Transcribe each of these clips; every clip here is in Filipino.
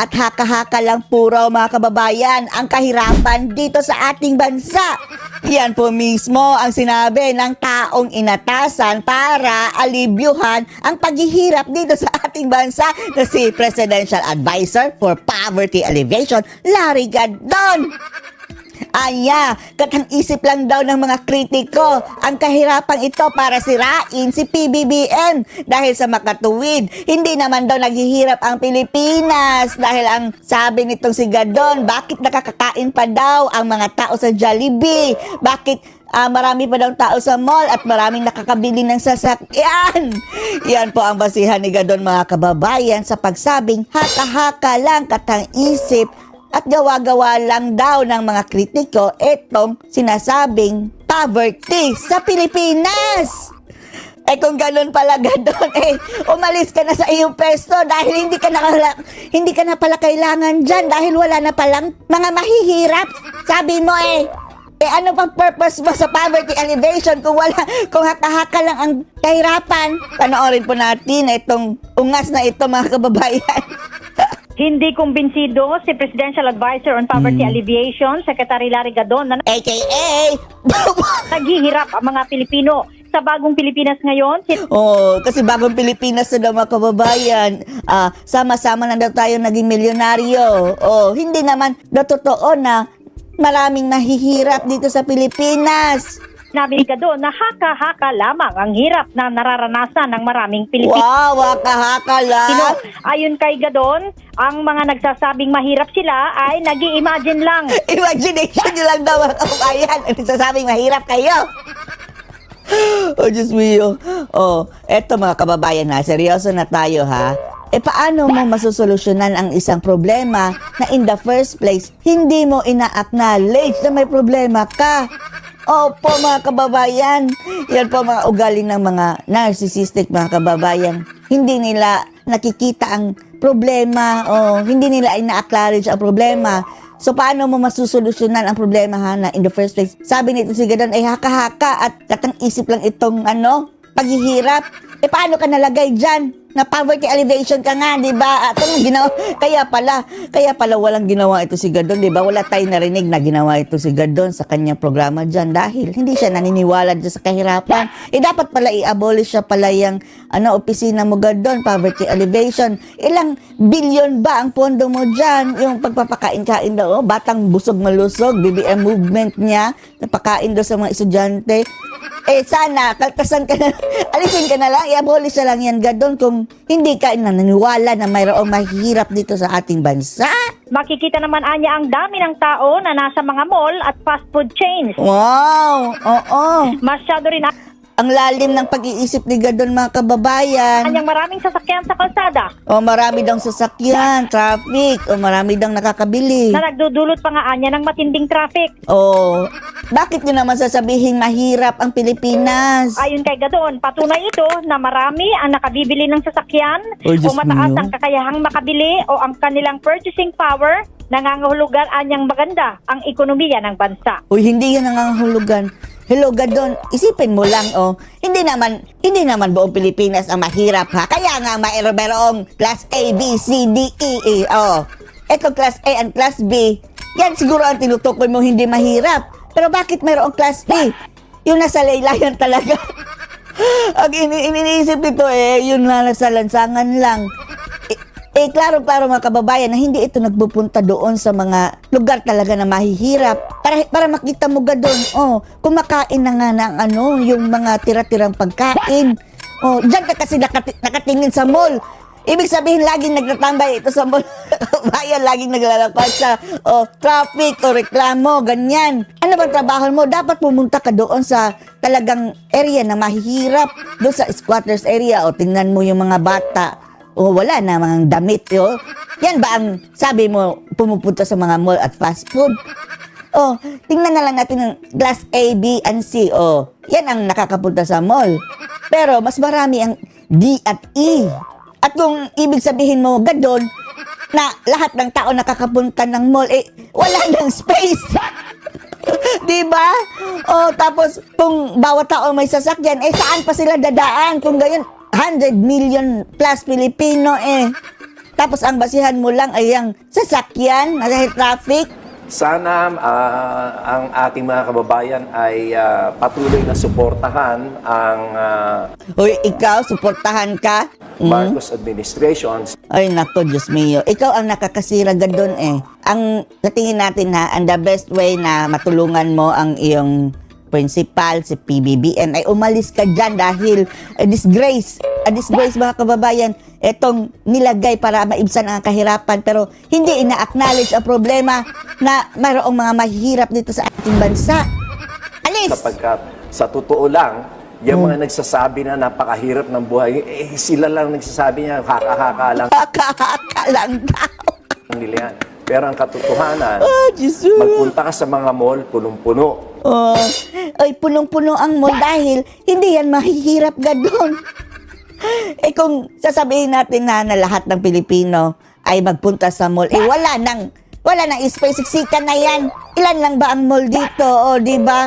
At haka-haka lang puro mga kababayan ang kahirapan dito sa ating bansa. Yan po mismo ang sinabi ng taong inatasan para alibyuhan ang paghihirap dito sa ating bansa na si Presidential Advisor for Poverty Alleviation, Larry Gadon. Anya, katang-isip lang daw ng mga kritiko ang kahirapang ito para sirain si PBBM dahil sa makatuwid. Hindi naman daw naghihirap ang Pilipinas dahil ang sabi nitong si Gadon, bakit nakakakain pa daw ang mga tao sa Jollibee? Bakit marami pa daw tao sa mall at maraming nakakabili ng sasakyan? Yan po ang basihan ni Gadon mga kababayan sa pagsabing haka-haka lang katang-isip at gawa-gawa lang daw ng mga kritiko itong sinasabing poverty sa Pilipinas. Kung ganun pala Gadon, umalis ka na sa iyong pwesto dahil hindi ka na pala kailangan dyan dahil wala na palang mga mahihirap. Sabi mo ano pang purpose mo sa poverty alleviation kung haka-haka lang ang kahirapan? Panoorin po natin itong ungas na ito mga kababayan. Hindi kumbinsido si Presidential Advisor on Poverty Alleviation, Secretary Larry Gadon, na AKA naghihirap ang mga Pilipino. Sa bagong Pilipinas ngayon, kasi bagong Pilipinas na daw mga kababayan, sama-sama na daw tayo naging milyonaryo. Hindi naman daw totoo na maraming mahihirap dito sa Pilipinas. Nabi ni Gadon na haka-haka lamang ang hirap na nararanasan ng maraming Pilipino. Wow, haka-haka lang. Ayon kay Gadon, ang mga nagsasabing mahirap sila ay nag-i-imagine lang. Imagination nyo lang daw mga kababayan. Ang nagsasabing mahirap kayo. Diyos mio. Eto mga kababayan seryoso na tayo ha. Paano mo masusolusyonan ang isang problema na in the first place, hindi mo ina-acknowledge na may problema ka? Opo mga kababayan, yan po mga ugali ng mga narcissistic mga kababayan. Hindi nila nakikita ang problema hindi nila ina-acknowledge ang problema. So paano mo masusolusyonan ang problema na in the first place? Sabi nito si Gadon ay haka-haka at katang-isip lang itong paghihirap. Paano ka nalagay dyan? Na poverty alleviation ka nga, di ba? Kaya pala walang ginawa ito si Gadon, di ba? Wala tayong narinig na ginawa ito si Gadon sa kanyang programa dyan dahil hindi siya naniniwala dyan sa kahirapan. Dapat pala i-abolish siya pala yung opisina mo Gadon, poverty alleviation. Ilang bilyon ba ang pondo mo dyan? Yung pagpapakain-kain daw, batang busog malusog, BBM movement niya, napakain daw sa mga estudyante. Sana, kaltasan ka na, alisin ka na lang, i-abolish na lang yan Gadon kung hindi ka naniniwala na mayroong mahihirap dito sa ating bansa. Makikita naman anya ang dami ng tao na nasa mga mall at fast food chains. Wow, Masyado rin ang lalim ng pag-iisip ni Gadon mga kababayan. anyang maraming sasakyan sa kalsada. Marami daw sasakyan, traffic, marami daw nakakabili. Na nagdudulot pa nga anya ng matinding traffic. Bakit nyo naman sasabihin mahirap ang Pilipinas? Ayon kay Gadon, patunay ito na marami ang nakabibili ng sasakyan Diyos o mataas mio. ang kakayahang makabili o ang kanilang purchasing power, nangangahulugan anyang maganda ang ekonomiya ng bansa. Hindi yan nangangahulugan. Hello Gadon, isipin mo lang hindi naman buong Pilipinas ang mahirap ha. Kaya nga mayroong class A, B, C, D, E. Etong class A and class B, yan siguro ang tinutukoy mo hindi mahirap. Pero bakit mayroong class B? Yung nasa laylayan talaga. Ang iniisip nito yun na nasa lansangan lang. Klaro mga kababayan na hindi ito nagpupunta doon sa mga lugar talaga na mahihirap. Para makita mo Gadon, kumakain na nga ng yung mga tira-tirang pagkain. Diyan ka kasi nakatingin sa mall. Ibig sabihin, laging nagtatambay ito sa mall. Bayan, laging naglalakad sa traffic o reklamo, ganyan. Ano bang trabaho mo? Dapat pumunta ka doon sa talagang area na mahihirap. Doon sa squatters area tingnan mo yung mga bata. Wala na mga damit. Yan ba ang sabi mo pumupunta sa mga mall at fast food? Tingnan na lang natin ng class A, B, and C. Yan ang nakakapunta sa mall. Pero mas marami ang D at E. At kung ibig sabihin mo, Gadon, na lahat ng tao nakakapunta ng mall, wala nang space. Diba? Tapos, kung bawat tao may sasakyan, saan pa sila dadaan? Kung gayon, 100 million plus Pilipino Tapos ang basihan mo lang ay ang sasakyan dahil traffic. Sana ang ating mga kababayan ay patuloy na suportahan ang Hoy, ikaw, suportahan ka. Marcos administration. Ay, nako, Diyos mio. Ikaw ang nakakasira doon eh. Ang sa tingin natin ha, ang the best way na matulungan mo ang iyong principal, si PBBM, ay umalis ka dyan dahil a disgrace mga kababayan, etong nilagay para maibsan ang kahirapan pero hindi ina-acknowledge ang problema na mayroong mga mahihirap dito sa ating bansa. Alis! Sapagkat sa totoo lang, yung mga nagsasabi na napakahirap ng buhay, sila lang nagsasabi niya, haka-haka lang Haka-haka lang daw. nila yan. Pero ang katotohanan, Jesus! magpunta ka sa mga mall, punong-puno. Oh, ay punong-puno ang mall dahil hindi yan mahihirap doon. Eh kung sasabihin natin na lahat ng Pilipino ay magpunta sa mall, wala nang space, siksikan na yan. Ilan lang ba ang mall dito, o di ba?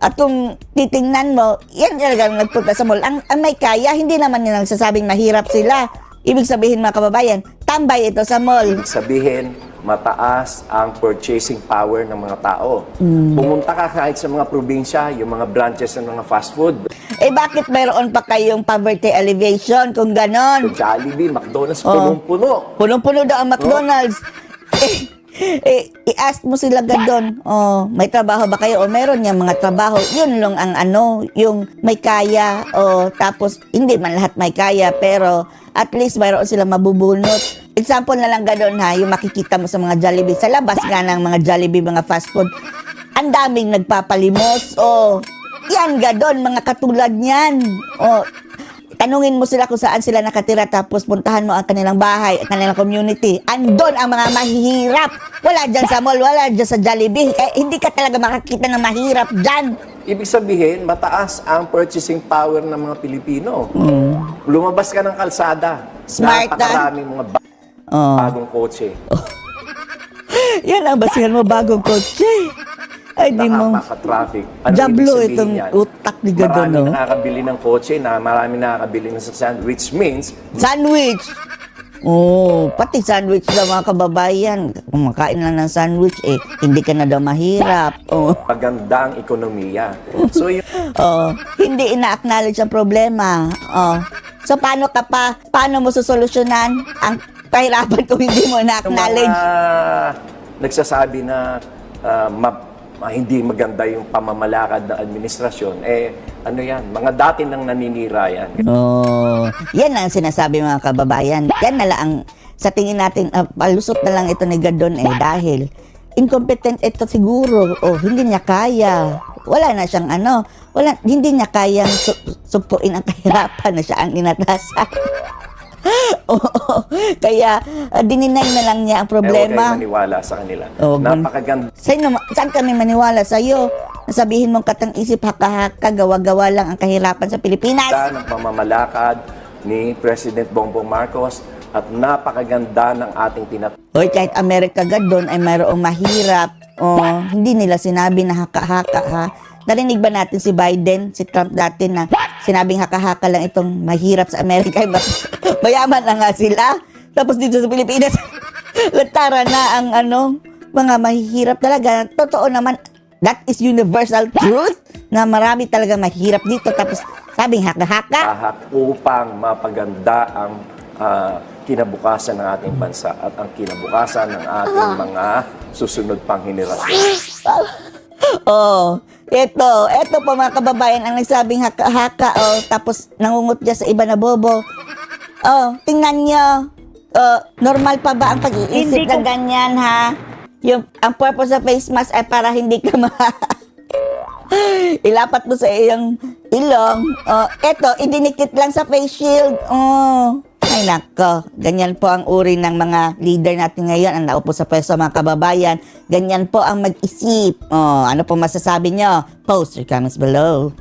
At kung titingnan mo, yan talagang nagpunta sa mall. Ang may kaya, hindi naman nila nagsasabing mahirap sila. Ibig sabihin mga kababayan, tambay ito sa mall. Ibig sabihin, mataas ang purchasing power ng mga tao. Pumunta ka kahit sa mga probinsya, yung mga branches ng mga fast food, Eh bakit mayroon pa kayong poverty alleviation kung ganon? Jollibee, McDonald's, punong-puno. Punong-puno daw ang McDonald's. I-ask mo sila doon, may trabaho ba kayo? O meron niyang mga trabaho. Yun lang ang yung may kaya. Tapos, hindi man lahat may kaya, pero at least mayroon sila mabubunot. Example na lang doon ha, yung makikita mo sa mga Jollibee. Sa labas nga ng mga Jollibee, mga fast food, ang daming nagpapalimos. Yan doon, mga katulad niyan. Tanungin mo sila kung saan sila nakatira tapos puntahan mo ang kanilang bahay, ang kanilang community. Andon ang mga mahihirap. Wala dyan sa mall, wala dyan sa Jollibee. Hindi ka talaga makakita ng mahirap dyan. Ibig sabihin, mataas ang purchasing power ng mga Pilipino. Lumabas ka ng kalsada. Smart, napakaraming mga bagong kotse. Yan ang basihan mo, bagong kotse. Ay, di mo. Nakaka-traffic. Jablo ibig sabihin itong yan? utak ni Gadon, no? Marami nakakabili ng kotse, marami nakakabili ng sasakyan, which means Sandwich! Pati sandwich daw mga kababayan. Kumakain lang ng sandwich, hindi ka na daw mahirap. maganda ang ekonomiya. So, Hindi ina-acknowledge ang problema. So, paano mo susolusyonan ang kahirapan kung hindi mo yung na-acknowledge? mga nagsasabi na hindi maganda yung pamamalakad ng administrasyon, ano yan, mga dati nang naninira yan. Yan ang sinasabi mga kababayan. Yan na lang ang, sa tingin natin, palusot na lang ito ni Gadon dahil incompetent ito siguro. Hindi niya kaya. Wala na siyang hindi niya kayang supuin ang kahirapan na siya ang inatasan. Kaya dininay na lang niya ang Huwag problema. kayo maniwala sa kanila. Napakaganda. Saan kami maniwala sa'yo? Nasabihin mong katang isip, haka-haka, gawa-gawa lang ang kahirapan sa Pilipinas. ng pamamalakad ni President Bongbong Marcos at napakaganda ng ating Kahit Amerika doon ay mayroong mahirap. Hindi nila sinabi na haka-haka ha. Narinig ba natin si Biden, si Trump dati na sinabing haka-haka lang itong mahirap sa Amerika? Mayaman na nga sila. Tapos dito sa Pilipinas, latara na ang mga mahihirap talaga. Totoo naman, that is universal truth na marami talaga mahirap dito. Tapos sabing haka-haka. upang mapaganda ang kinabukasan ng ating bansa at ang kinabukasan ng ating mga susunod pang henerasyon. Eto po mga kababayan ang nagsabing haka-haka, tapos nangungot dyan sa iba na bobo. Tingnan nyo, normal pa ba ang pag-iisip Hindi na ko- ganyan ha? Ang purpose sa face mask ay para hindi ka ilapat mo sa iyong ilong. Eto, idinikit lang sa face shield. Ay nako, ganyan po ang uri ng mga leader natin ngayon, ang naupo sa pwesto mga kababayan. Ganyan po ang mag-isip. Ano po masasabi nyo? Post your comments below.